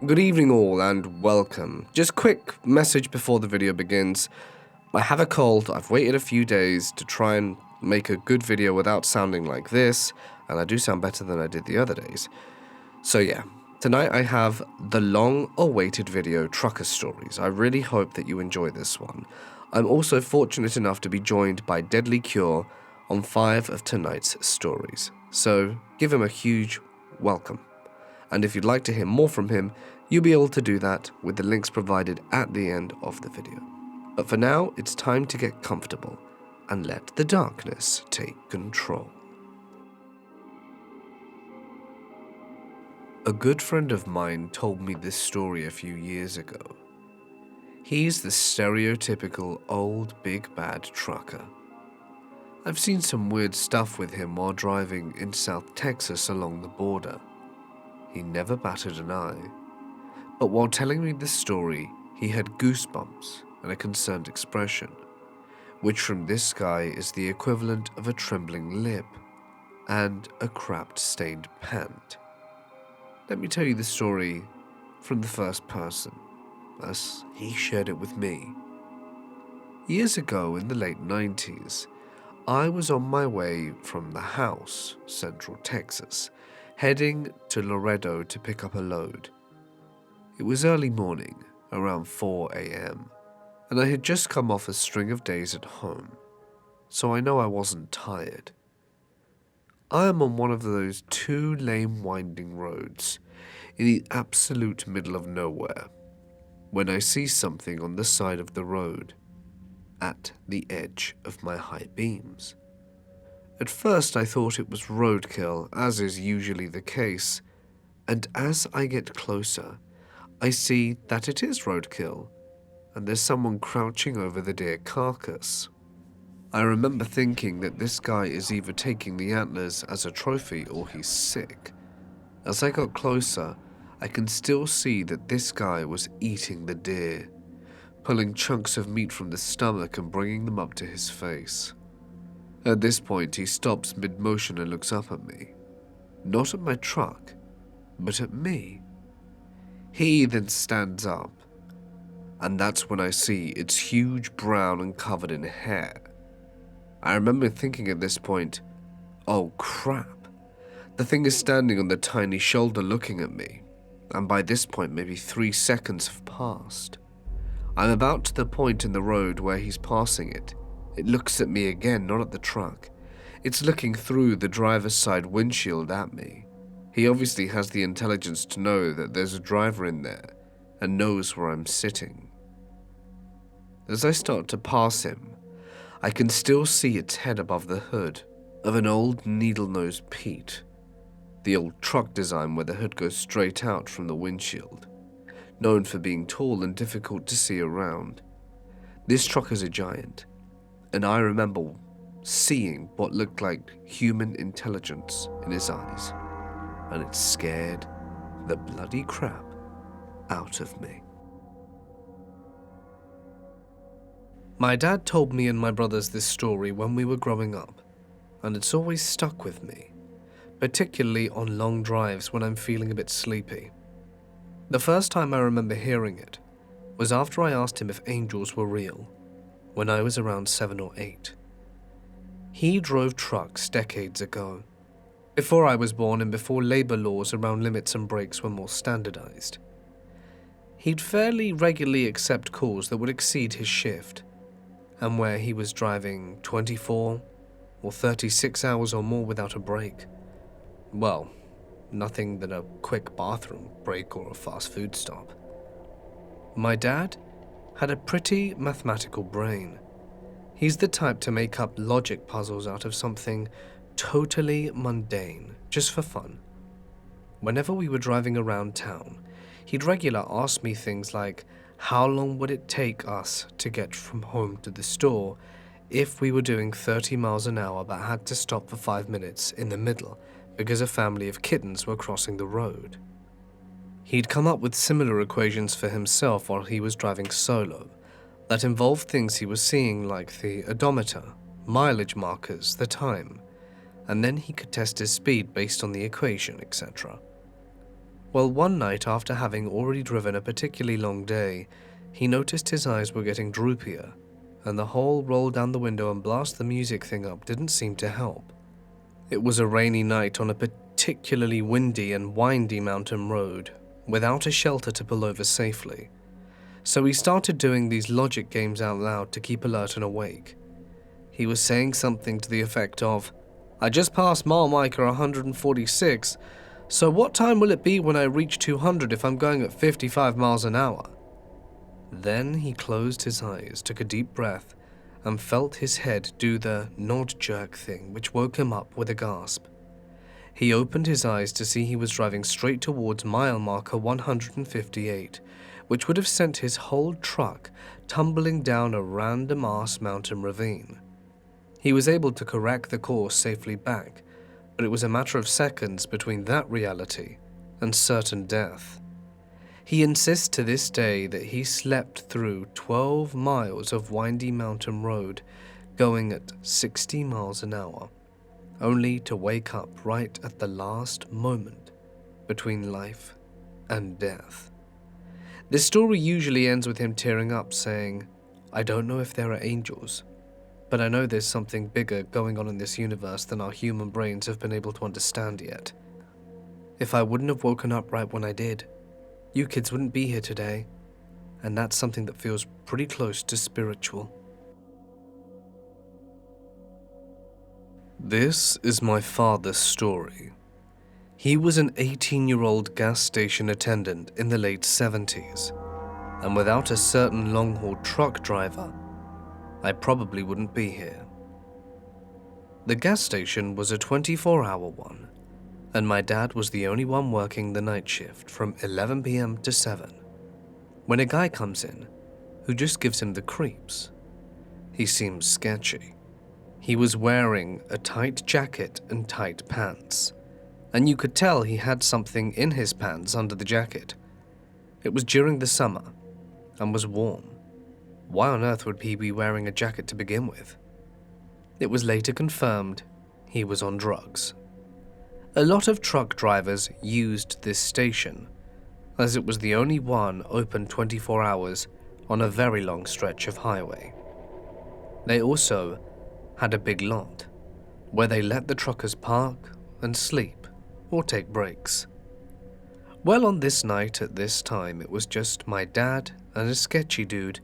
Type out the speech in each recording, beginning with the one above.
Good evening all and welcome. Just quick message before the video begins. I have a cold, I've waited a few days to try and make a good video without sounding like this, and I do sound better than I did the other days. So yeah, tonight I have the long-awaited video Trucker Stories. I really hope that you enjoy this one. I'm also fortunate enough to be joined by Deadly Cure on 5 of tonight's stories. So give him a huge welcome. And if you'd like to hear more from him, you'll be able to do that with the links provided at the end of the video. But for now, it's time to get comfortable and let the darkness take control. A good friend of mine told me this story a few years ago. He's the stereotypical old big bad trucker. I've seen some weird stuff with him while driving in South Texas along the border. He never batted an eye, but while telling me this story, he had goosebumps and a concerned expression, which from this guy is the equivalent of a trembling lip and a crapped-stained pant. Let me tell you the story from the first person, as he shared it with me. Years ago in the late 90s, I was on my way from the house, Central Texas, heading to Laredo to pick up a load. It was early morning, around 4 a.m., and I had just come off a string of days at home, so I know I wasn't tired. I am on one of those 2-lane winding roads in the absolute middle of nowhere when I see something on the side of the road at the edge of my high beams. At first I thought it was roadkill, as is usually the case, and as I get closer, I see that it is roadkill, and there's someone crouching over the deer carcass. I remember thinking that this guy is either taking the antlers as a trophy or he's sick. As I got closer, I can still see that this guy was eating the deer, pulling chunks of meat from the stomach and bringing them up to his face. At this point, he stops mid-motion and looks up at me. Not at my truck, but at me. He then stands up, and that's when I see it's huge, brown, and covered in hair. I remember thinking at this point, oh crap, the thing is standing on the tiny shoulder looking at me, and by this point maybe 3 seconds have passed. I'm about to the point in the road where he's passing it. It looks at me again, not at the truck. It's looking through the driver's side windshield at me. He obviously has the intelligence to know that there's a driver in there and knows where I'm sitting. As I start to pass him, I can still see its head above the hood of an old needle-nosed Pete, the old truck design where the hood goes straight out from the windshield, known for being tall and difficult to see around. This truck is a giant, and I remember seeing what looked like human intelligence in his eyes, and it scared the bloody crap out of me. My dad told me and my brothers this story when we were growing up, and it's always stuck with me, particularly on long drives when I'm feeling a bit sleepy. The first time I remember hearing it was after I asked him if angels were real, when I was around 7 or 8. He drove trucks decades ago, before I was born and before labor laws around limits and brakes were more standardized. He'd fairly regularly accept calls that would exceed his shift, and where he was driving 24 or 36 hours or more without a break. Well, nothing than a quick bathroom break or a fast food stop. My dad had a pretty mathematical brain. He's the type to make up logic puzzles out of something totally mundane, just for fun. Whenever we were driving around town, he'd regularly ask me things like, how long would it take us to get from home to the store if we were doing 30 miles an hour but had to stop for 5 minutes in the middle because a family of kittens were crossing the road? He'd come up with similar equations for himself while he was driving solo that involved things he was seeing like the odometer, mileage markers, the time, and then he could test his speed based on the equation, etc. Well, one night after having already driven a particularly long day, he noticed his eyes were getting droopier, and the whole roll down the window and blast the music thing up didn't seem to help. It was a rainy night on a particularly windy and windy mountain road, without a shelter to pull over safely. So he started doing these logic games out loud to keep alert and awake. He was saying something to the effect of, "I just passed mile marker 146, so what time will it be when I reach 200 if I'm going at 55 miles an hour? Then he closed his eyes, took a deep breath, and felt his head do the nod jerk thing, which woke him up with a gasp. He opened his eyes to see he was driving straight towards mile marker 158, which would have sent his whole truck tumbling down a random-ass mountain ravine. He was able to correct the course safely back, but it was a matter of seconds between that reality and certain death. He insists to this day that he slept through 12 miles of windy mountain road going at 60 miles an hour, only to wake up right at the last moment between life and death. This story usually ends with him tearing up saying, "I don't know if there are angels, but I know there's something bigger going on in this universe than our human brains have been able to understand yet. If I wouldn't have woken up right when I did, you kids wouldn't be here today, and that's something that feels pretty close to spiritual." This is my father's story. He was an 18-year-old gas station attendant in the late 70s, and without a certain long-haul truck driver, I probably wouldn't be here. The gas station was a 24-hour one, and my dad was the only one working the night shift from 11 p.m. to 7, when a guy comes in who just gives him the creeps. He seems sketchy. He was wearing a tight jacket and tight pants, and you could tell he had something in his pants under the jacket. It was during the summer and was warm. Why on earth would he be wearing a jacket to begin with? It was later confirmed he was on drugs. A lot of truck drivers used this station, as it was the only one open 24 hours on a very long stretch of highway. They also had a big lot, where they let the truckers park and sleep or take breaks. Well, on this night at this time, it was just my dad and a sketchy dude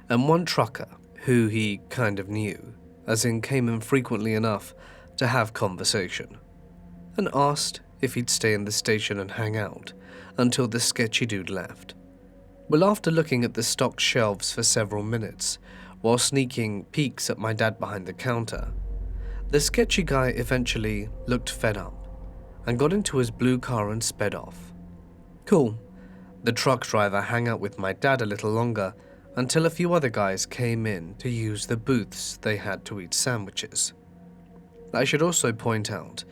and one trucker who he kind of knew, as in came in frequently enough to have conversation, and asked if he'd stay in the station and hang out until the sketchy dude left. Well, after looking at the stocked shelves for several minutes, while sneaking peeks at my dad behind the counter, the sketchy guy eventually looked fed up and got into his blue car and sped off. Cool. The truck driver hung out with my dad a little longer until a few other guys came in to use the booths they had to eat sandwiches. I should also point out,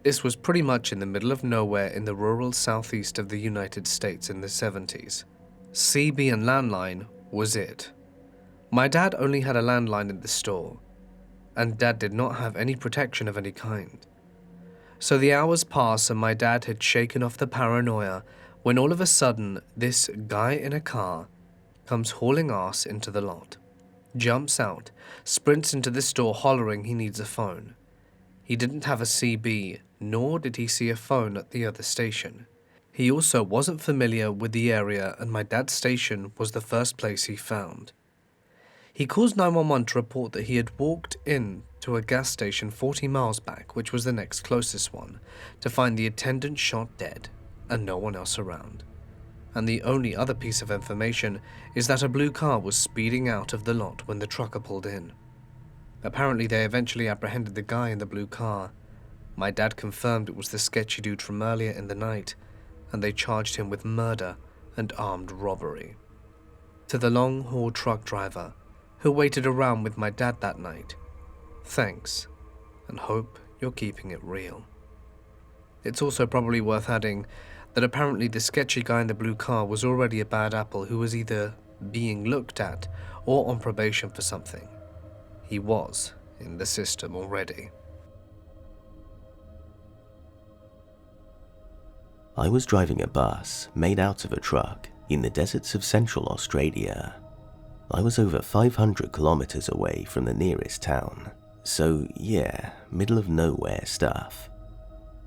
this was pretty much in the middle of nowhere in the rural southeast of the United States in the 70s. CB and landline was it. My dad only had a landline in the store, and Dad did not have any protection of any kind. So the hours passed and my dad had shaken off the paranoia when all of a sudden this guy in a car comes hauling ass into the lot, jumps out, sprints into the store hollering he needs a phone. He didn't have a CB, nor did he see a phone at the other station. He also wasn't familiar with the area, and my dad's station was the first place he found. He calls 911 to report that he had walked in to a gas station 40 miles back, which was the next closest one, to find the attendant shot dead and no one else around. And the only other piece of information is that a blue car was speeding out of the lot when the trucker pulled in. Apparently they eventually apprehended the guy in the blue car. My dad confirmed it was the sketchy dude from earlier in the night, and they charged him with murder and armed robbery. To the long-haul truck driver who waited around with my dad that night, thanks, and hope you're keeping it real. It's also probably worth adding that apparently the sketchy guy in the blue car was already a bad apple who was either being looked at or on probation for something. He was in the system already. I was driving a bus made out of a truck in the deserts of Central Australia. I was over 500 kilometers away from the nearest town, so yeah, middle of nowhere stuff.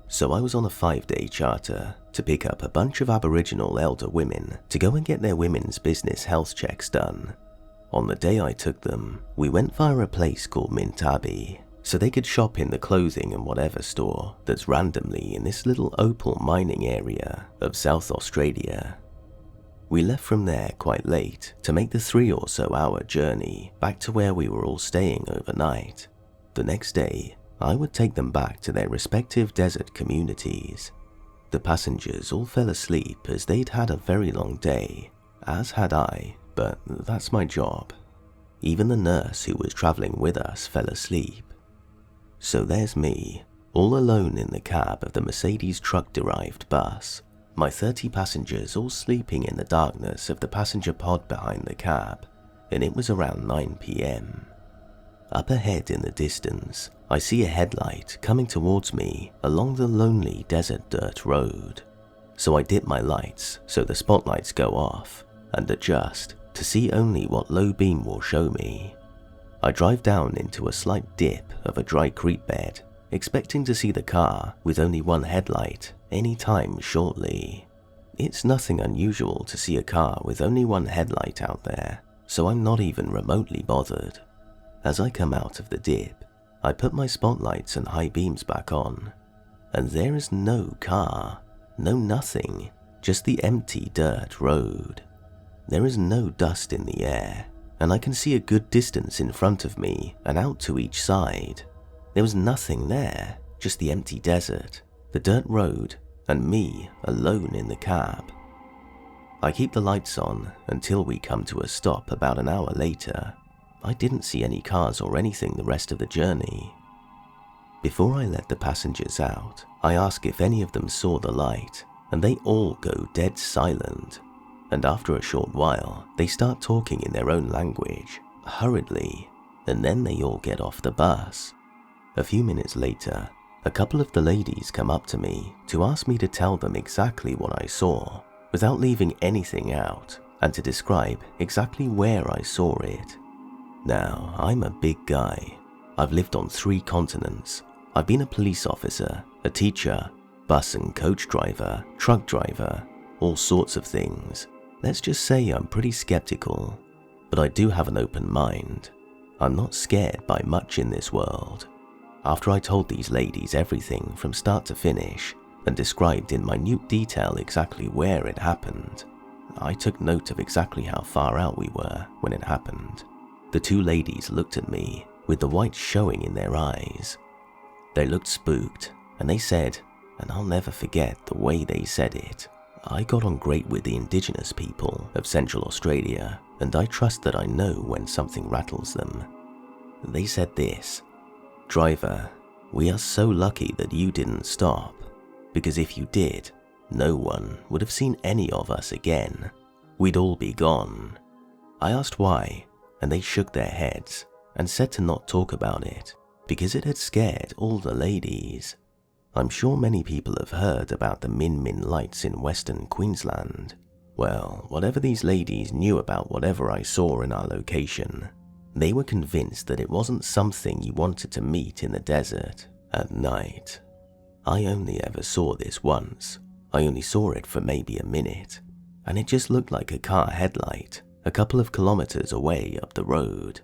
So I was on a 5-day charter to pick up a bunch of Aboriginal elder women to go and get their women's business health checks done. On the day I took them, we went via a place called Mintabi, so they could shop in the clothing and whatever store that's randomly in this little opal mining area of South Australia. We left from there quite late to make the 3 or so hour journey back to where we were all staying overnight. The next day, I would take them back to their respective desert communities. The passengers all fell asleep as they'd had a very long day, as had I, but that's my job. Even the nurse who was traveling with us fell asleep. So there's me, all alone in the cab of the Mercedes truck-derived bus, my 30 passengers all sleeping in the darkness of the passenger pod behind the cab, and it was around 9 p.m. Up ahead in the distance, I see a headlight coming towards me along the lonely desert dirt road. So I dip my lights so the spotlights go off and adjust to see only what low beam will show me. I drive down into a slight dip of a dry creek bed, expecting to see the car with only one headlight any time shortly. It's nothing unusual to see a car with only one headlight out there, so I'm not even remotely bothered. As I come out of the dip, I put my spotlights and high beams back on, and there is no car, no nothing, just the empty dirt road. There is no dust in the air, and I can see a good distance in front of me and out to each side. There was nothing there, just the empty desert, the dirt road, and me alone in the cab. I keep the lights on until we come to a stop about an hour later. I didn't see any cars or anything the rest of the journey. Before I let the passengers out, I ask if any of them saw the light, and they all go dead silent. And after a short while, they start talking in their own language, hurriedly, and then they all get off the bus. A few minutes later, a couple of the ladies come up to me to ask me to tell them exactly what I saw, without leaving anything out, and to describe exactly where I saw it. Now, I'm a big guy. I've lived on 3 continents. I've been a police officer, a teacher, bus and coach driver, truck driver, all sorts of things. Let's just say I'm pretty skeptical, but I do have an open mind. I'm not scared by much in this world. After I told these ladies everything from start to finish and described in minute detail exactly where it happened, I took note of exactly how far out we were when it happened. The 2 ladies looked at me with the whites showing in their eyes. They looked spooked, and they said, and I'll never forget the way they said it, I got on great with the indigenous people of Central Australia, and I trust that I know when something rattles them. They said this, "Driver, we are so lucky that you didn't stop, because if you did, no one would have seen any of us again. We'd all be gone." I asked why, and they shook their heads and said to not talk about it, because it had scared all the ladies. I'm sure many people have heard about the Min Min lights in Western Queensland. Well, whatever these ladies knew about whatever I saw in our location, they were convinced that it wasn't something you wanted to meet in the desert at night. I only ever saw this once. I only saw it for maybe a minute, and it just looked like a car headlight a couple of kilometers away up the road.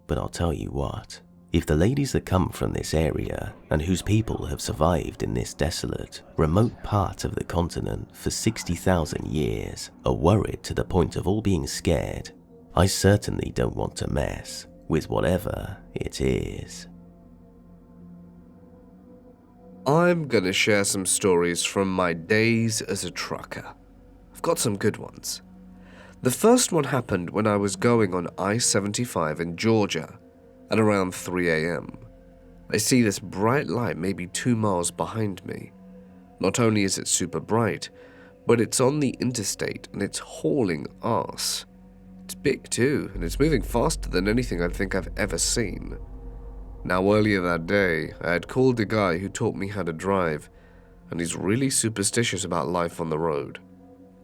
But I'll tell you what, if the ladies that come from this area and whose people have survived in this desolate, remote part of the continent for 60,000 years are worried to the point of all being scared, I certainly don't want to mess with whatever it is. I'm gonna share some stories from my days as a trucker. I've got some good ones. The first one happened when I was going on I-75 in Georgia at around 3 a.m. I see this bright light maybe 2 miles behind me. Not only is it super bright, but it's on the interstate and it's hauling ass. It's big too, and it's moving faster than anything I think I've ever seen. Now, earlier that day, I had called a guy who taught me how to drive, and he's really superstitious about life on the road.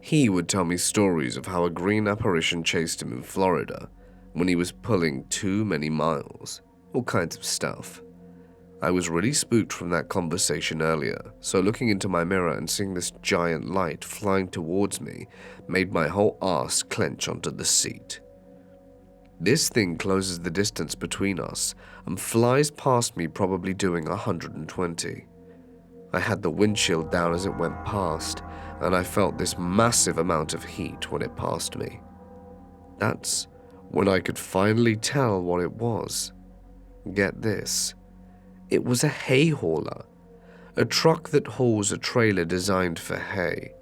He would tell me stories of how a green apparition chased him in Florida when he was pulling too many miles, all kinds of stuff. I was really spooked from that conversation earlier, so looking into my mirror and seeing this giant light flying towards me made my whole arse clench onto the seat. This thing closes the distance between us and flies past me, probably doing 120. I had the windshield down as it went past, and I felt this massive amount of heat when it passed me. That's when I could finally tell what it was. Get this. It was a hay hauler, a truck that hauls a trailer designed for hay,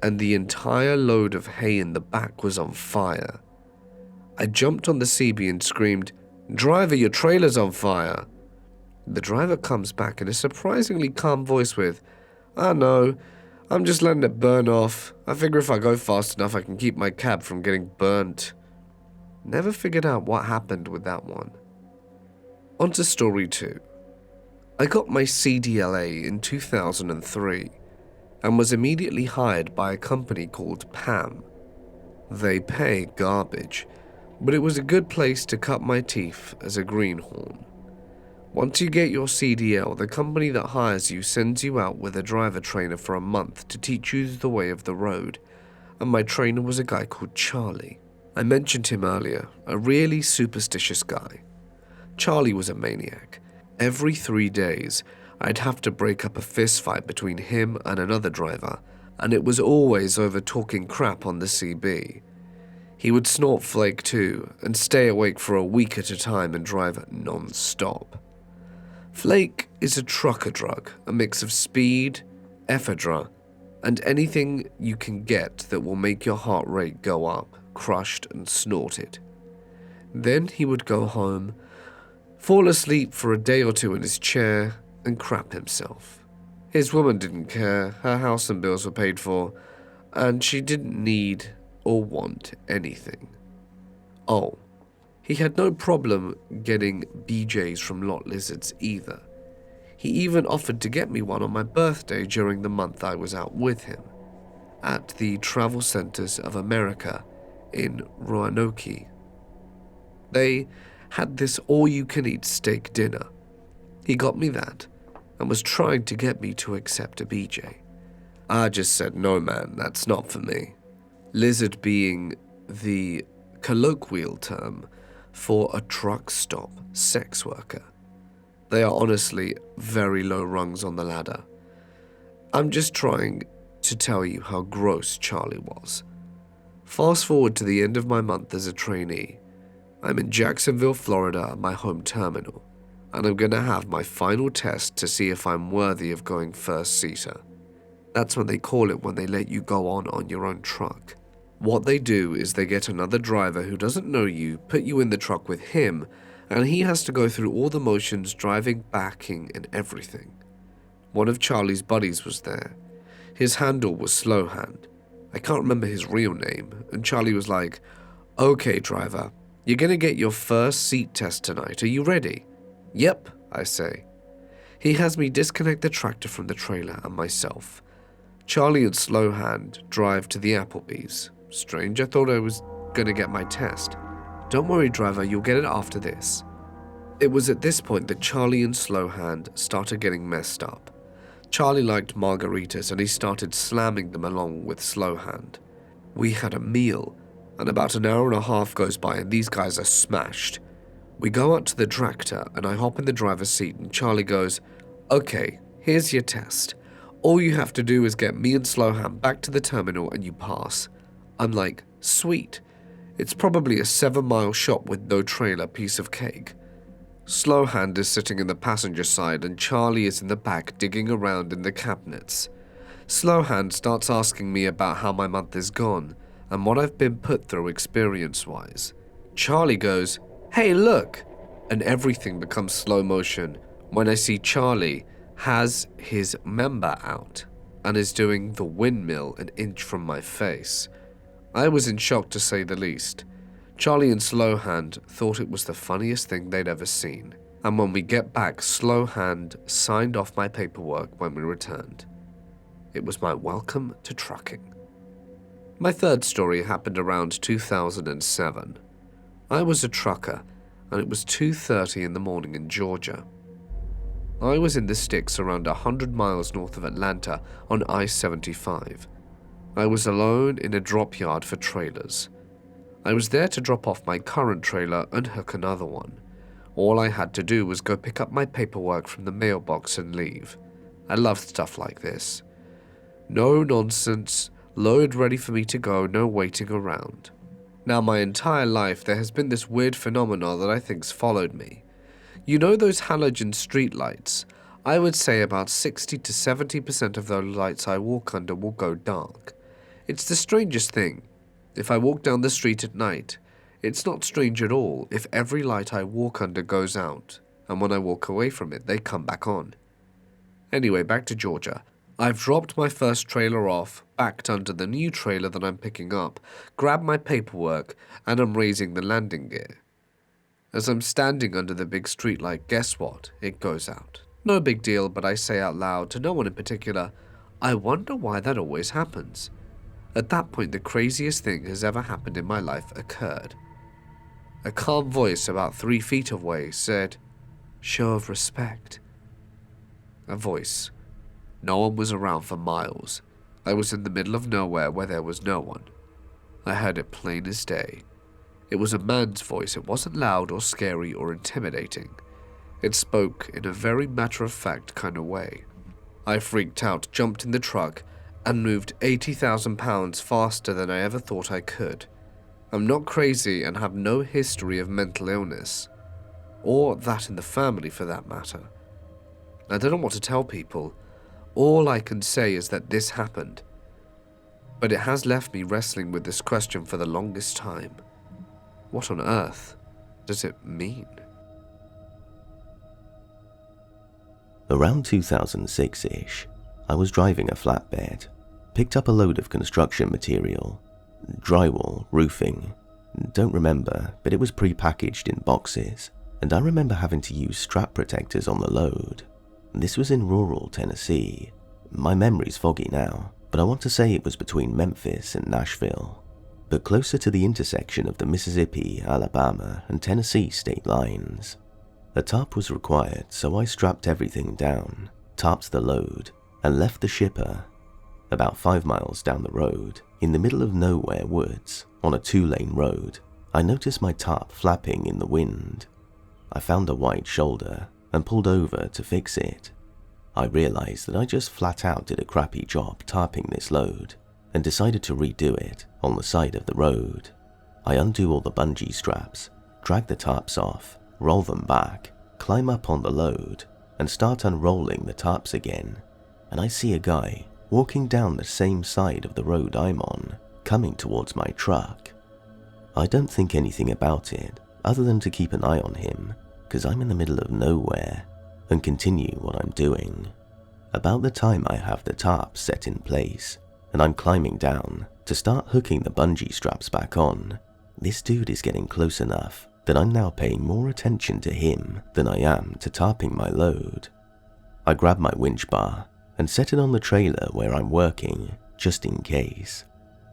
and the entire load of hay in the back was on fire. I jumped on the CB and screamed, "Driver, your trailer's on fire!" The driver comes back in a surprisingly calm voice with, "Ah no, I'm just letting it burn off. I figure if I go fast enough I can keep my cab from getting burnt." Never figured out what happened with that one. On to story 2. I got my CDLA in 2003 and was immediately hired by a company called PAM. They pay garbage, but it was a good place to cut my teeth as a greenhorn. Once you get your CDL, the company that hires you sends you out with a driver trainer for a month to teach you the way of the road, and my trainer was a guy called Charlie. I mentioned him earlier, a really superstitious guy. Charlie was a maniac. Every 3 days, I'd have to break up a fist fight between him and another driver, and it was always over talking crap on the CB. He would snort flake too, and stay awake for a week at a time and drive non-stop. Flake is a trucker drug, a mix of speed, ephedra, and anything you can get that will make your heart rate go up, crushed and snorted. Then he would go home, fall asleep for a day or two in his chair, and crap himself. His woman didn't care, her house and bills were paid for, and she didn't need or want anything. Oh, he had no problem getting BJs from lot lizards either. He even offered to get me one on my birthday during the month I was out with him, at the Travel Centers of America in Roanoke. They had this all-you-can-eat steak dinner. He got me that, and was trying to get me to accept a BJ. I just said, "No man, that's not for me." Lizard being the colloquial term for a truck stop sex worker. They are honestly very low rungs on the ladder. I'm just trying to tell you how gross Charlie was. Fast forward to the end of my month as a trainee. I'm in Jacksonville, Florida at my home terminal, and I'm gonna have my final test to see if I'm worthy of going first seater. That's what they call it when they let you go on your own truck. What they do is they get another driver who doesn't know you, put you in the truck with him, and he has to go through all the motions, driving, backing, and everything. One of Charlie's buddies was there. His handle was Slowhand. I can't remember his real name, and Charlie was like, "Okay, driver, you're gonna get your first seat test tonight. Are you ready?" "Yep," I say. He has me disconnect the tractor from the trailer and myself. Charlie and Slowhand drive to the Applebee's. Strange, I thought I was gonna get my test. "Don't worry, driver, you'll get it after this." It was at this point that Charlie and Slowhand started getting messed up. Charlie liked margaritas and he started slamming them along with Slowhand. We had a meal, and about an hour and a half goes by and these guys are smashed. We go out to the tractor and I hop in the driver's seat and Charlie goes, "Okay, here's your test. All you have to do is get me and Slowhand back to the terminal and you pass." I'm like, "Sweet. It's probably a 7-mile shot with no trailer, piece of cake." Slowhand is sitting in the passenger side and Charlie is in the back digging around in the cabinets. Slowhand starts asking me about how my month is gone and what I've been put through experience-wise. Charlie goes, "Hey, look!" And everything becomes slow motion when I see Charlie has his member out and is doing the windmill an inch from my face. I was in shock to say the least. Charlie and Slowhand thought it was the funniest thing they'd ever seen, and when we get back, Slowhand signed off my paperwork when we returned. It was my welcome to trucking. My third story happened around 2007. I was a trucker, and it was 2:30 in the morning in Georgia. I was in the sticks around 100 miles north of Atlanta on I-75. I was alone in a drop yard for trailers. I was there to drop off my current trailer and hook another one. All I had to do was go pick up my paperwork from the mailbox and leave. I love stuff like this. No nonsense, load ready for me to go, no waiting around. Now, my entire life there has been this weird phenomenon that I think's followed me. You know those halogen street lights? I would say about 60 to 70% of those lights I walk under will go dark. It's the strangest thing. If I walk down the street at night, it's not strange at all if every light I walk under goes out, and when I walk away from it, they come back on. Anyway, back to Georgia. I've dropped my first trailer off, backed under the new trailer that I'm picking up, grabbed my paperwork, and I'm raising the landing gear. As I'm standing under the big streetlight, guess what? It goes out. No big deal, but I say out loud, to no one in particular, I wonder why that always happens. At that point, the craziest thing has ever happened in my life occurred. A calm voice about 3 feet away said, "Show of respect." A voice. No one was around for miles. I was in the middle of nowhere where there was no one. I heard it plain as day. It was a man's voice. It wasn't loud or scary or intimidating. It spoke in a very matter-of-fact kind of way. I freaked out, jumped in the truck, and moved 80,000 pounds faster than I ever thought I could. I'm not crazy and have no history of mental illness, or that in the family for that matter. I don't know what to tell people. All I can say is that this happened, but it has left me wrestling with this question for the longest time. What on earth does it mean? Around 2006-ish, I was driving a flatbed, picked up a load of construction material, drywall, roofing, don't remember, but it was pre-packaged in boxes, and I remember having to use strap protectors on the load. This was in rural Tennessee. My memory's foggy now, but I want to say it was between Memphis and Nashville, but closer to the intersection of the Mississippi, Alabama, and Tennessee state lines. A tarp was required, so I strapped everything down, tarped the load, and left the shipper. About 5 miles down the road, in the middle of nowhere woods, on a 2-lane road, I noticed my tarp flapping in the wind. I found a wide shoulder and pulled over to fix it. I realized that I just flat out did a crappy job tarping this load, and decided to redo it on the side of the road. I undo all the bungee straps, drag the tarps off, roll them back, climb up on the load, and start unrolling the tarps again, and I see a guy walking down the same side of the road I'm on, coming towards my truck. I don't think anything about it, other than to keep an eye on him, because I'm in the middle of nowhere, and continue what I'm doing. About the time I have the tarp set in place, and I'm climbing down to start hooking the bungee straps back on, this dude is getting close enough that I'm now paying more attention to him than I am to tarping my load. I grab my winch bar and set it on the trailer where I'm working, just in case.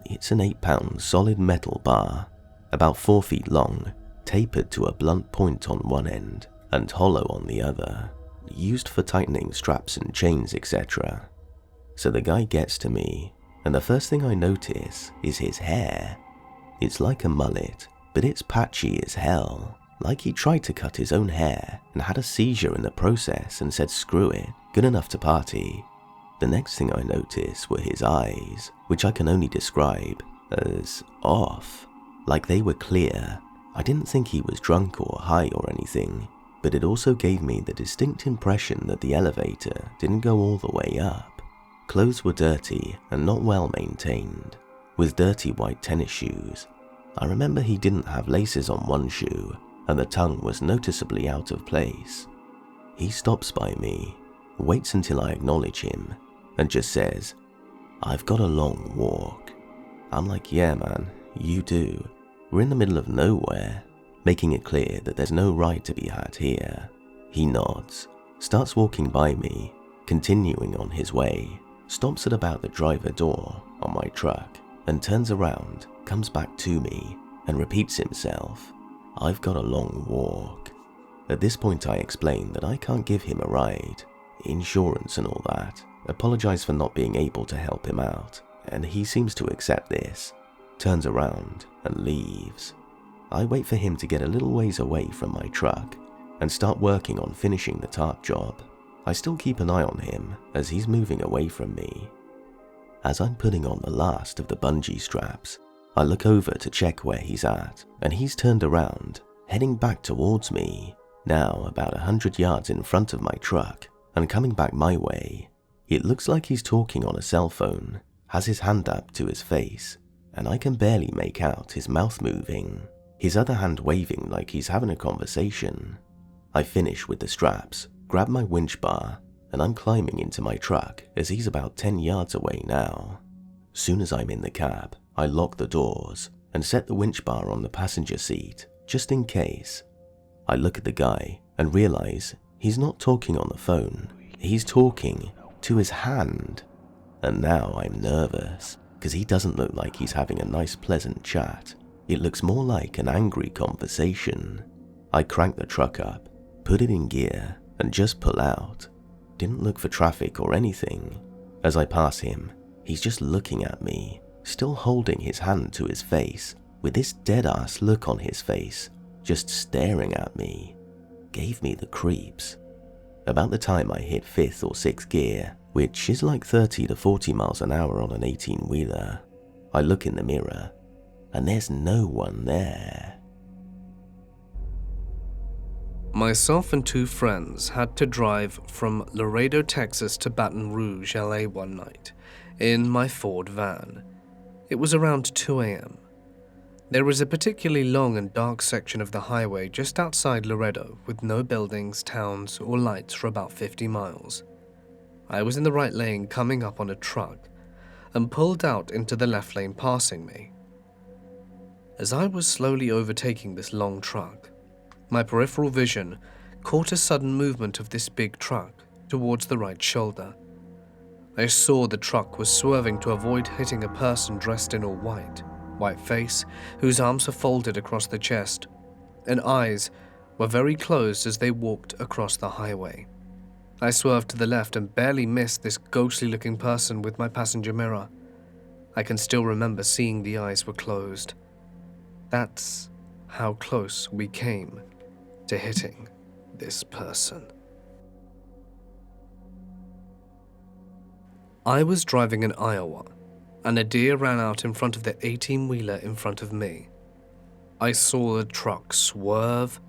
It's an 8-pound solid metal bar, about 4 feet long, tapered to a blunt point on one end and hollow on the other, used for tightening straps and chains, etc. So the guy gets to me, and the first thing I notice is his hair. It's like a mullet, but it's patchy as hell, like he tried to cut his own hair and had a seizure in the process and said screw it, good enough to party. The next thing I noticed were his eyes, which I can only describe as off, like they were clear. I didn't think he was drunk or high or anything, but it also gave me the distinct impression that the elevator didn't go all the way up. Clothes were dirty and not well maintained, with dirty white tennis shoes. I remember he didn't have laces on one shoe, and the tongue was noticeably out of place. He stops by me, waits until I acknowledge him, and just says, "I've got a long walk." I'm like, "Yeah man, you do. We're in the middle of nowhere," making it clear that there's no ride to be had here. He nods, starts walking by me, continuing on his way, stops at about the driver door on my truck and turns around, comes back to me and repeats himself, "I've got a long walk." At this point I explain that I can't give him a ride, insurance and all that, apologize for not being able to help him out, and he seems to accept this, turns around and leaves. I wait for him to get a little ways away from my truck and start working on finishing the tarp job. I still keep an eye on him as he's moving away from me. As I'm putting on the last of the bungee straps, I look over to check where he's at, and he's turned around, heading back towards me, now about 100 yards in front of my truck and coming back my way. It looks like he's talking on a cell phone, has his hand up to his face, and I can barely make out his mouth moving, his other hand waving like he's having a conversation. I finish with the straps, grab my winch bar, and I'm climbing into my truck as he's about 10 yards away now. Soon as I'm in the cab, I lock the doors and set the winch bar on the passenger seat, just in case. I look at the guy and realize he's not talking on the phone, he's talking to his hand. And now I'm nervous, because he doesn't look like he's having a nice pleasant chat. It looks more like an angry conversation. I crank the truck up, put it in gear, and just pull out. Didn't look for traffic or anything. As I pass him, he's just looking at me, still holding his hand to his face, with this dead-ass look on his face, just staring at me. Gave me the creeps. About the time I hit 5th or 6th gear, which is like 30 to 40 miles an hour on an 18-wheeler, I look in the mirror, and there's no one there. Myself and 2 friends had to drive from Laredo, Texas to Baton Rouge, LA one night, in my Ford van. It was around 2 a.m. There was a particularly long and dark section of the highway just outside Laredo with no buildings, towns, or lights for about 50 miles. I was in the right lane coming up on a truck and pulled out into the left lane passing me. As I was slowly overtaking this long truck, my peripheral vision caught a sudden movement of this big truck towards the right shoulder. I saw the truck was swerving to avoid hitting a person dressed in all white face, whose arms were folded across the chest, and eyes were very closed as they walked across the highway. I swerved to the left and barely missed this ghostly-looking person with my passenger mirror. I can still remember seeing the eyes were closed. That's how close we came to hitting this person. I was driving in Iowa, and a deer ran out in front of the 18-wheeler in front of me. I saw the truck swerve,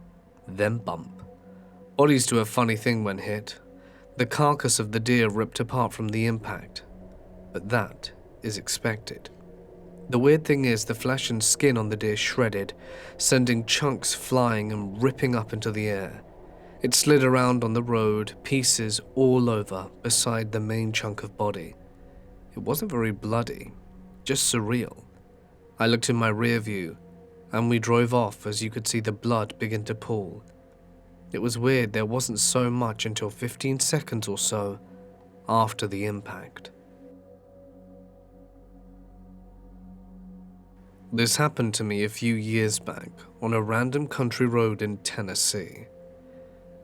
then bump. Bodies do a funny thing when hit. The carcass of the deer ripped apart from the impact, but that is expected. The weird thing is the flesh and skin on the deer shredded, sending chunks flying and ripping up into the air. It slid around on the road, pieces all over beside the main chunk of body. It wasn't very bloody, just surreal. I looked in my rear view, and we drove off as you could see the blood begin to pool. It was weird there wasn't so much until 15 seconds or so after the impact. This happened to me a few years back on a random country road in Tennessee.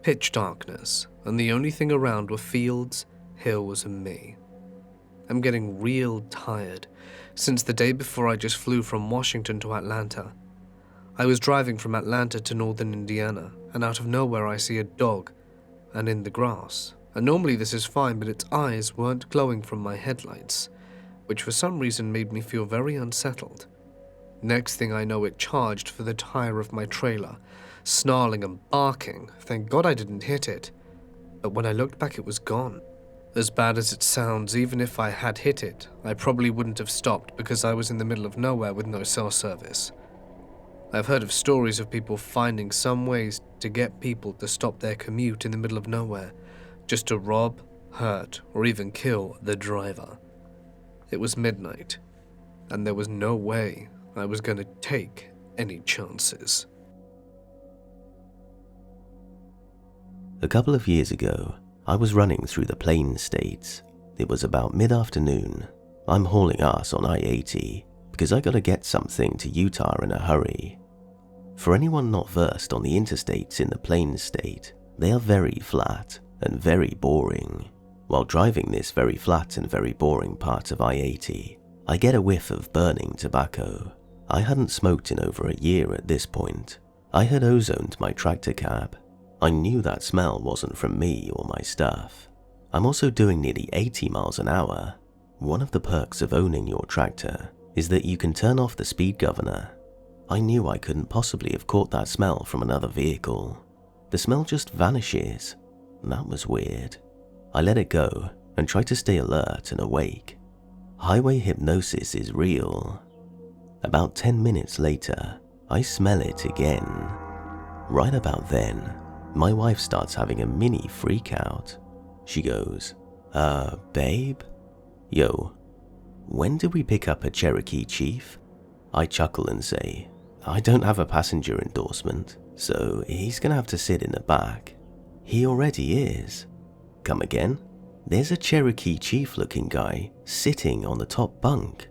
Pitch darkness, and the only thing around were fields, hills, and me. I'm getting real tired, since the day before I just flew from Washington to Atlanta. I was driving from Atlanta to northern Indiana, and out of nowhere I see a dog, and in the grass. And normally this is fine, but its eyes weren't glowing from my headlights, which for some reason made me feel very unsettled. Next thing I know, it charged for the tire of my trailer, snarling and barking. Thank God I didn't hit it. But when I looked back, it was gone. As bad as it sounds, even if I had hit it, I probably wouldn't have stopped because I was in the middle of nowhere with no cell service. I've heard of stories of people finding some ways to get people to stop their commute in the middle of nowhere, just to rob, hurt, or even kill the driver. It was midnight, and there was no way I was going to take any chances. A couple of years ago, I was running through the Plain States, It was about mid-afternoon. I'm hauling ass on I-80 because I gotta get something to Utah in a hurry. For anyone not versed on the interstates in the Plains state, they are very flat and very boring. While driving this very flat and very boring part of I-80, I get a whiff of burning tobacco. I hadn't smoked in over a year at this point. I had ozoned my tractor cab. I knew that smell wasn't from me or my stuff. I'm also doing nearly 80 miles an hour. One of the perks of owning your tractor is that you can turn off the speed governor. I knew I couldn't possibly have caught that smell from another vehicle. The smell just vanishes. That was weird. I let it go and try to stay alert and awake. Highway hypnosis is real. About 10 minutes later, I smell it again. Right about then, my wife starts having a mini freak out. She goes, babe? Yo, when did we pick up a Cherokee Chief? I chuckle and say, I don't have a passenger endorsement, so he's gonna have to sit in the back. He already is. Come again? There's a Cherokee Chief looking guy sitting on the top bunk.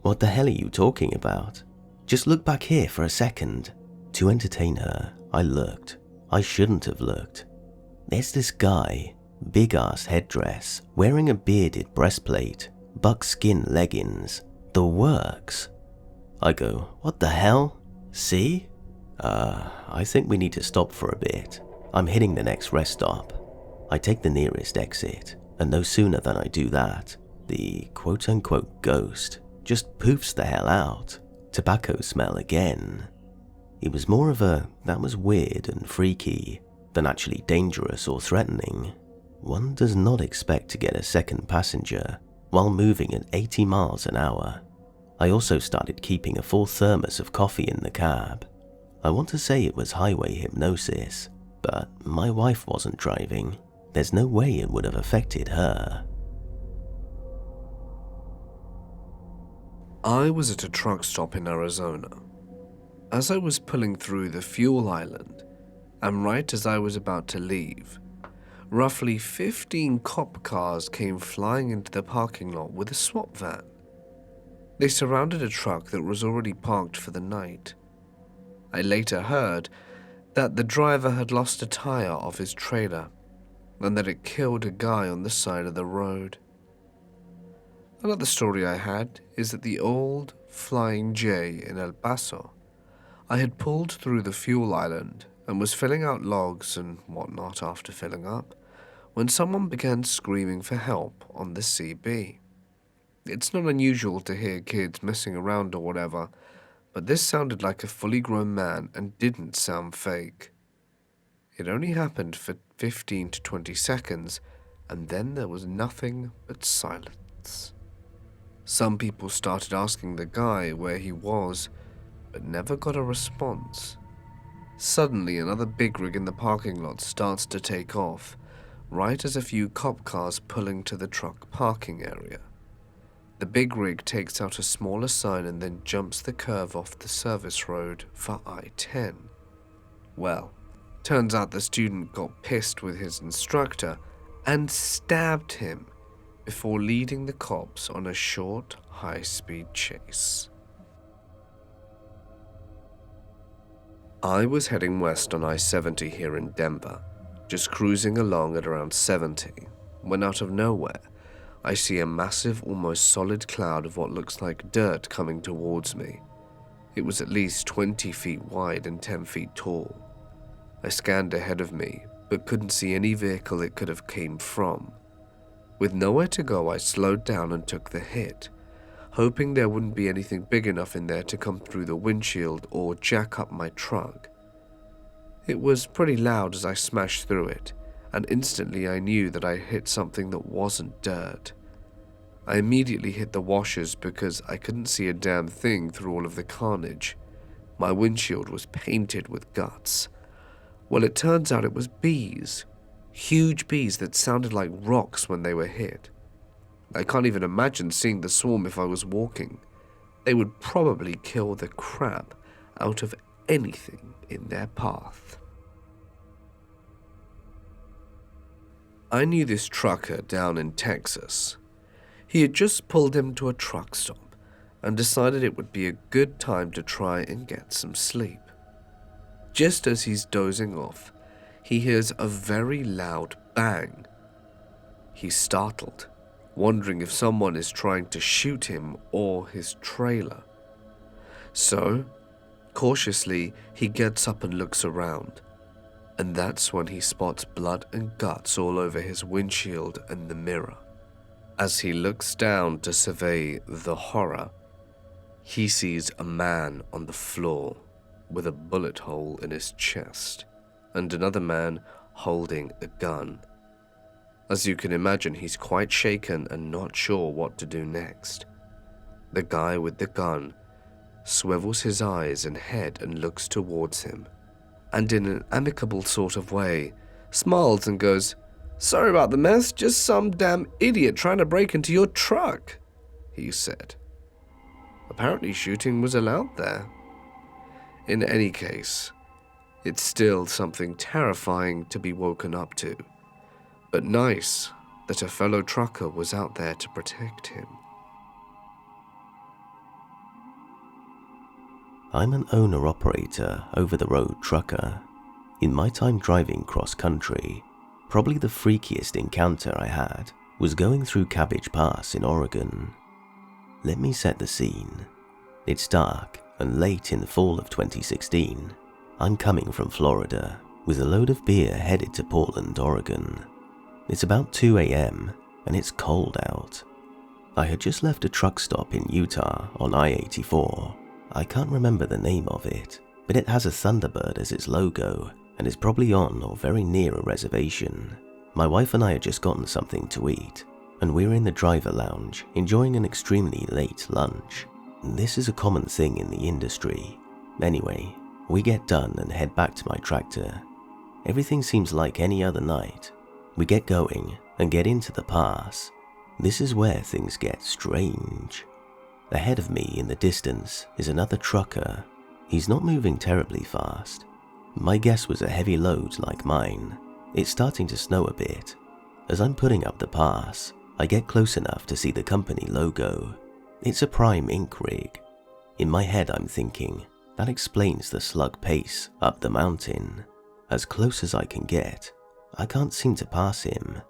What the hell are you talking about? Just look back here for a second. To entertain her, I looked. I shouldn't have looked. There's this guy, big ass headdress, wearing a bearded breastplate, buckskin leggings, the works. I go, what the hell? See? I think we need to stop for a bit. I'm hitting the next rest stop. I take the nearest exit, and no sooner than I do that, the quote-unquote ghost just poofs the hell out. Tobacco smell again. It was more of a, that was weird and freaky, than actually dangerous or threatening. One does not expect to get a second passenger while moving at 80 miles an hour. I also started keeping a full thermos of coffee in the cab. I want to say it was highway hypnosis, but my wife wasn't driving. There's no way it would have affected her. I was at a truck stop in Arizona. As I was pulling through the fuel island, and right as I was about to leave, roughly 15 cop cars came flying into the parking lot with a swap van. They surrounded a truck that was already parked for the night. I later heard that the driver had lost a tire off his trailer and that it killed a guy on the side of the road. Another story I had is that the old Flying J in El Paso, I had pulled through the fuel island and was filling out logs and whatnot after filling up when someone began screaming for help on the CB. It's not unusual to hear kids messing around or whatever, but this sounded like a fully grown man and didn't sound fake. It only happened for 15 to 20 seconds, and then there was nothing but silence. Some people started asking the guy where he was, but never got a response. Suddenly, another big rig in the parking lot starts to take off, right as a few cop cars pull into the truck parking area. The big rig takes out a smaller sign and then jumps the curve off the service road for I-10. Well, turns out the student got pissed with his instructor and stabbed him before leading the cops on a short, high-speed chase. I was heading west on I-70 here in Denver, just cruising along at around 70, when out of nowhere, I see a massive, almost solid cloud of what looks like dirt coming towards me. It was at least 20 feet wide and 10 feet tall. I scanned ahead of me, but couldn't see any vehicle it could have came from. With nowhere to go, I slowed down and took the hit, hoping there wouldn't be anything big enough in there to come through the windshield or jack up my truck. It was pretty loud as I smashed through it, and instantly I knew that I hit something that wasn't dirt. I immediately hit the washers because I couldn't see a damn thing through all of the carnage. My windshield was painted with guts. Well, it turns out it was bees. Huge bees that sounded like rocks when they were hit. I can't even imagine seeing the swarm if I was walking. They would probably kill the crap out of anything in their path. I knew this trucker down in Texas. He had just pulled him to a truck stop and decided it would be a good time to try and get some sleep. Just as he's dozing off, he hears a very loud bang. He's startled, wondering if someone is trying to shoot him or his trailer. So, cautiously, he gets up and looks around, and that's when he spots blood and guts all over his windshield and the mirror. As he looks down to survey the horror, he sees a man on the floor with a bullet hole in his chest and another man holding a gun. As you can imagine, he's quite shaken and not sure what to do next. The guy with the gun swivels his eyes and head and looks towards him, and in an amicable sort of way, smiles and goes, "Sorry about the mess, just some damn idiot trying to break into your truck," he said. Apparently shooting was allowed there. In any case, it's still something terrifying to be woken up to, but nice that a fellow trucker was out there to protect him. I'm an owner-operator, over-the-road trucker. In my time driving cross-country, probably the freakiest encounter I had was going through Cabbage Pass in Oregon. Let me set the scene. It's dark and late in the fall of 2016. I'm coming from Florida with a load of beer headed to Portland, Oregon. It's about 2 a.m. and it's cold out. I had just left a truck stop in Utah on I-84. I can't remember the name of it, but it has a Thunderbird as its logo and is probably on or very near a reservation. My wife and I had just gotten something to eat, and we're in the driver lounge enjoying an extremely late lunch. This is a common thing in the industry. Anyway, we get done and head back to my tractor. Everything seems like any other night. We get going and get into the pass. This is where things get strange. Ahead of me in the distance is another trucker. He's not moving terribly fast. My guess was a heavy load like mine. It's starting to snow a bit. As I'm putting up the pass, I get close enough to see the company logo. It's a Prime Ink rig. In my head I'm thinking, that explains the slug pace up the mountain. As close as I can get, I can't seem to pass him.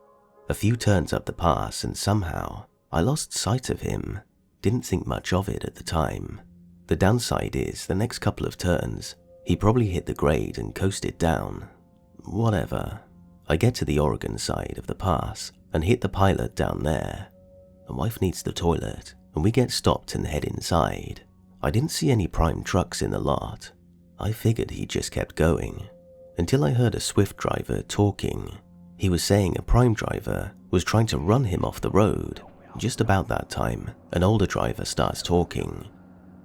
A few turns up the pass and somehow I lost sight of him. Didn't think much of it at the time. The downside is the next couple of turns, he probably hit the grade and coasted down. Whatever. I get to the Oregon side of the pass and hit the pilot down there. My wife needs the toilet and we get stopped and head inside. I didn't see any Prime trucks in the lot. I figured he just kept going until I heard a Swift driver talking. He was saying a Prime driver was trying to run him off the road. Just about that time, an older driver starts talking.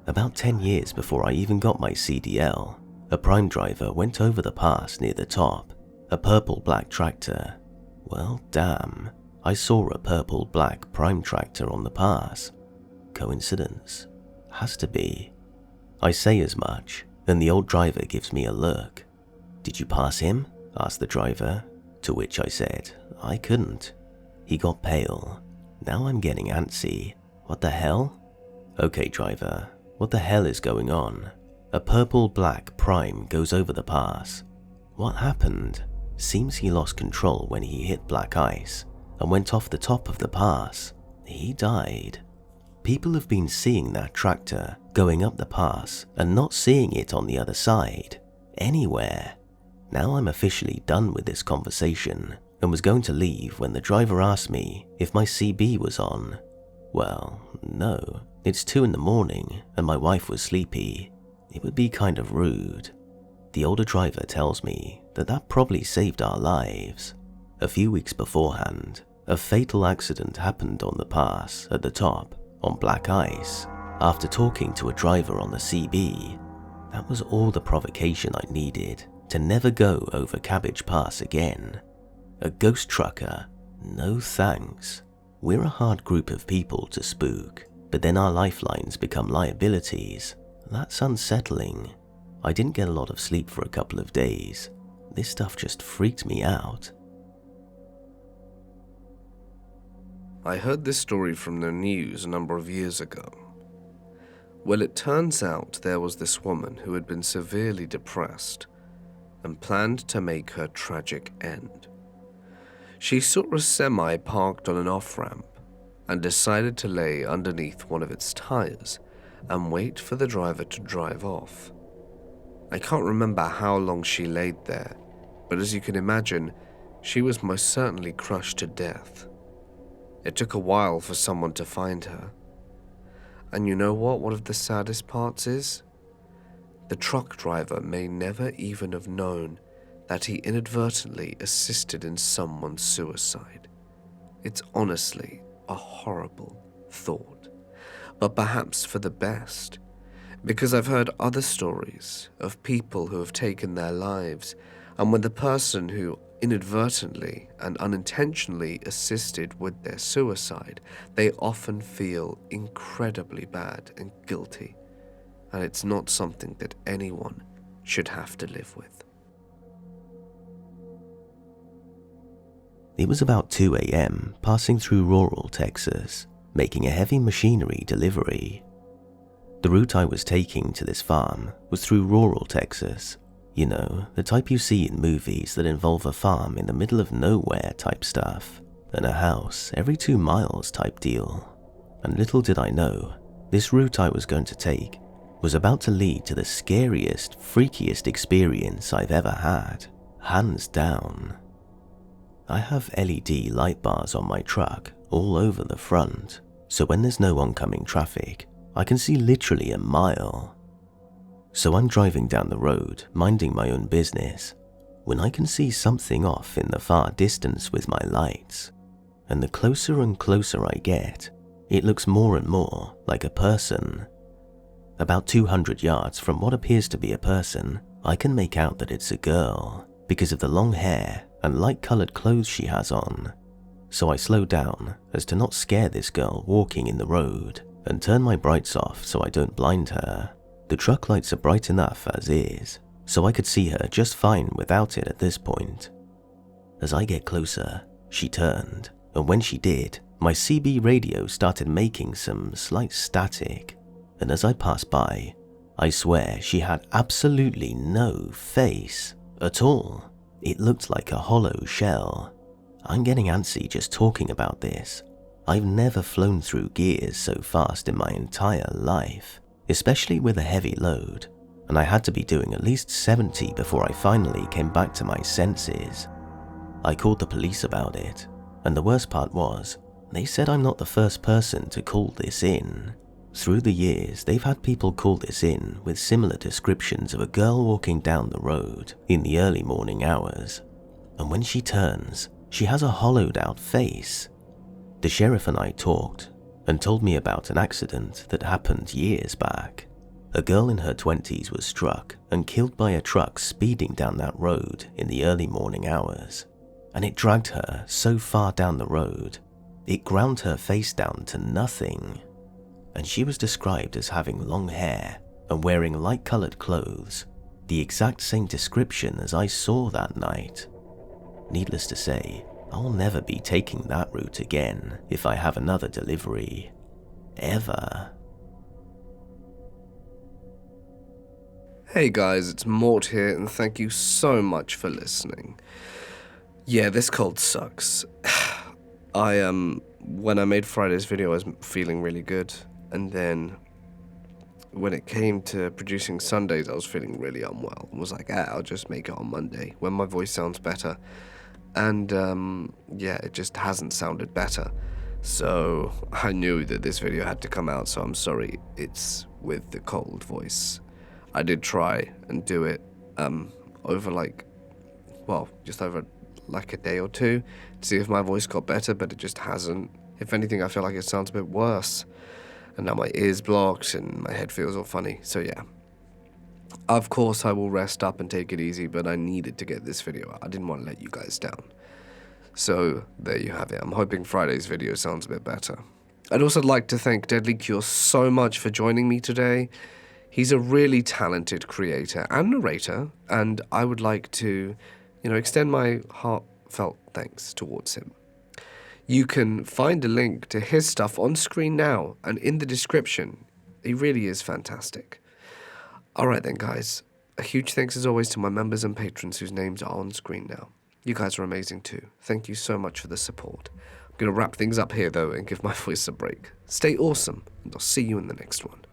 About 10 years before I even got my CDL, a Prime driver went over the pass near the top, a purple-black tractor. Well, damn, I saw a purple-black Prime tractor on the pass. Coincidence? Has to be. I say as much, and the old driver gives me a look. "Did you pass him?" asked the driver, to which I said, "I couldn't." He got pale. Now I'm getting antsy. What the hell? "Okay, driver, what the hell is going on? A purple-black Prime goes over the pass. What happened? Seems he lost control when he hit black ice and went off the top of the pass. He died." People have been seeing that tractor going up the pass and not seeing it on the other side, anywhere. Now I'm officially done with this conversation and was going to leave when the driver asked me if my CB was on. Well, no, it's 2 in the morning and my wife was sleepy. It would be kind of rude. The older driver tells me that that probably saved our lives. A few weeks beforehand, a fatal accident happened on the pass at the top on black ice. After talking to a driver on the CB, that was all the provocation I needed to never go over Cabbage Pass again. A ghost trucker? No thanks. We're a hard group of people to spook, but then our lifelines become liabilities. That's unsettling. I didn't get a lot of sleep for a couple of days. This stuff just freaked me out. I heard this story from the news a number of years ago. Well, it turns out there was this woman who had been severely depressed and planned to make her tragic end. She saw a semi parked on an off-ramp and decided to lay underneath one of its tires and wait for the driver to drive off. I can't remember how long she laid there, but as you can imagine, she was most certainly crushed to death. It took a while for someone to find her. And you know what one of the saddest parts is? The truck driver may never even have known that he inadvertently assisted in someone's suicide. It's honestly a horrible thought, but perhaps for the best, because I've heard other stories of people who have taken their lives, and when the person who inadvertently and unintentionally assisted with their suicide, they often feel incredibly bad and guilty, and it's not something that anyone should have to live with. It was about 2 a.m. passing through rural Texas, making a heavy machinery delivery. The route I was taking to this farm was through rural Texas. You know, the type you see in movies that involve a farm in the middle of nowhere type stuff, and a house every 2 miles type deal. And little did I know, this route I was going to take was about to lead to the scariest, freakiest experience I've ever had, hands down. I have LED light bars on my truck all over the front, so when there's no oncoming traffic, I can see literally a mile. So I'm driving down the road, minding my own business, when I can see something off in the far distance with my lights. And the closer and closer I get, it looks more and more like a person. About 200 yards from what appears to be a person, I can make out that it's a girl, because of the long hair and light-colored clothes she has on. So I slow down as to not scare this girl walking in the road and turn my brights off so I don't blind her. The truck lights are bright enough as is, so I could see her just fine without it at this point. As I get closer, she turned, and when she did, my CB radio started making some slight static, and as I passed by, I swear she had absolutely no face at all. It looked like a hollow shell. I'm getting antsy just talking about this. I've never flown through gears so fast in my entire life, especially with a heavy load, and I had to be doing at least 70 before I finally came back to my senses. I called the police about it, and the worst part was, they said I'm not the first person to call this in. Through the years, they've had people call this in with similar descriptions of a girl walking down the road in the early morning hours, and when she turns, she has a hollowed out face. The sheriff and I talked and told me about an accident that happened years back. A girl in her 20s was struck and killed by a truck speeding down that road in the early morning hours, and it dragged her so far down the road, it ground her face down to nothing. And she was described as having long hair and wearing light-colored clothes, the exact same description as I saw that night. Needless to say, I'll never be taking that route again if I have another delivery. Ever. Hey guys, it's Mort here, and thank you so much for listening. Yeah, this cold sucks. When I made Friday's video, I was feeling really good. And then when it came to producing Sundays, I was feeling really unwell and was like, I'll just make it on Monday when my voice sounds better. And yeah, it just hasn't sounded better. So I knew that this video had to come out, so I'm sorry it's with the cold voice. I did try and do it over just over like a day or two to see if my voice got better, but it just hasn't. If anything, I feel like it sounds a bit worse. And now my ear's blocked and my head feels all funny, so yeah. Of course I will rest up and take it easy, but I needed to get this video out. I didn't want to let you guys down. So there you have it. I'm hoping Friday's video sounds a bit better. I'd also like to thank Deadly Cure so much for joining me today. He's a really talented creator and narrator, and I would like to, extend my heartfelt thanks towards him. You can find a link to his stuff on screen now and in the description. He really is fantastic. Alright then, guys. A huge thanks as always to my members and patrons whose names are on screen now. You guys are amazing too. Thank you so much for the support. I'm going to wrap things up here though and give my voice a break. Stay awesome, and I'll see you in the next one.